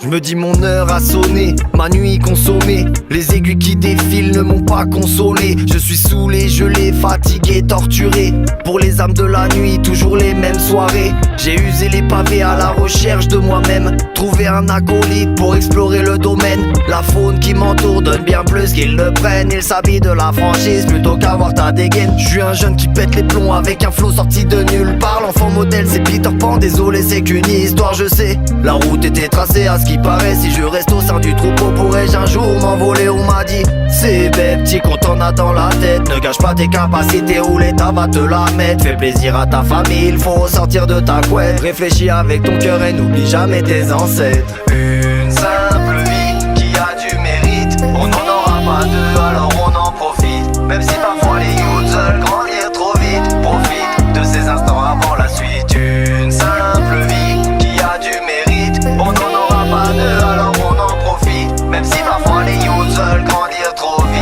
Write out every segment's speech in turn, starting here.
me dis mon heure a sonné, ma nuit consommée. Les aiguilles qui défilent ne m'ont pas consolé. Je suis saoulé, gelé, fatigué, torturé. Pour les âmes de la nuit, toujours les mêmes soirées. J'ai usé les pavés à la recherche de moi-même. Trouver un acolyte pour explorer le domaine. La faune qui m'entoure donne bien plus qu'ils ne prennent. Ils s'habillent de la franchise plutôt qu'avoir ta dégaine. Je suis un jeune qui pète les plombs avec un flow sorti de nulle part. L'enfant modèle c'est Peter Pan, désolé c'est qu'une histoire je sais. La route était tracée à ce qui paraît. Si je reste au sein du troupeau, pourrais-je un jour m'envoler? On m'a dit c'est bête, petit qu'on t'en a dans la tête. Ne gâche pas tes capacités ou l'État va te la mettre. Fais plaisir à ta famille, il faut sortir de ta couette. Réfléchis avec ton cœur et n'oublie jamais tes ancêtres. Une simple vie qui a du mérite. On n'en aura pas deux alors on en profite. Même si parfois les youths veulent grandir trop vite. Profite de ces instants avant la suite. Une simple vie qui a du mérite. On n'en aura pas deux alors on en profite. Même si parfois les youths veulent grandir trop vite.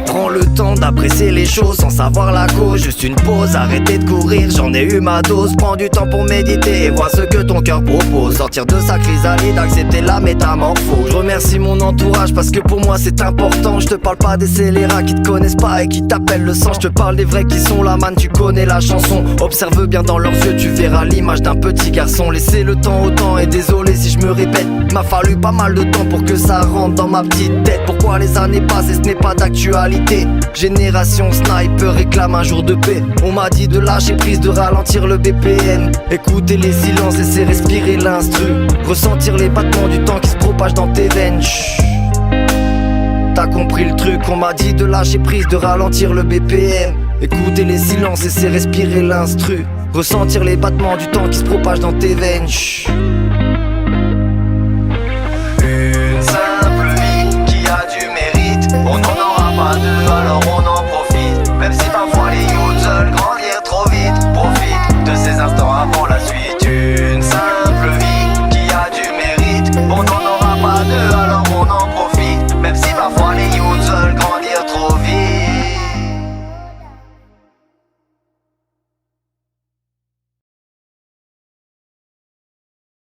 Prends le temps d'apprécier les choses sans savoir la cause. Juste une pause, arrêtez de courir, j'en ai eu ma dose. Prends du temps pour méditer et vois ce que ton cœur propose. Sortir de sa chrysalide, accepter la métamorphose. Je remercie mon entourage parce que pour moi c'est important. Je te parle pas des scélérats qui te connaissent pas et qui t'appellent le sang. Je te parle des vrais qui sont là, man, tu connais la chanson. Observe bien dans leurs yeux, tu verras l'image d'un petit garçon. Laissez le temps au temps et désolé si je me répète. M'a fallu pas mal de temps pour que ça rentre dans ma petite tête. Pourquoi les années passent et ce n'est pas d'actualité. Génération sniper réclame un jour de paix. On m'a dit de lâcher prise, de ralentir le BPM. Écouter les silences, laisser respirer l'instru. Ressentir les battements du temps qui se propagent dans tes veines. Chut. T'as compris le truc, on m'a dit de lâcher prise, de ralentir le BPM. Écouter les silences, laisser respirer l'instru. Ressentir les battements du temps qui se propagent dans tes veines. Chut.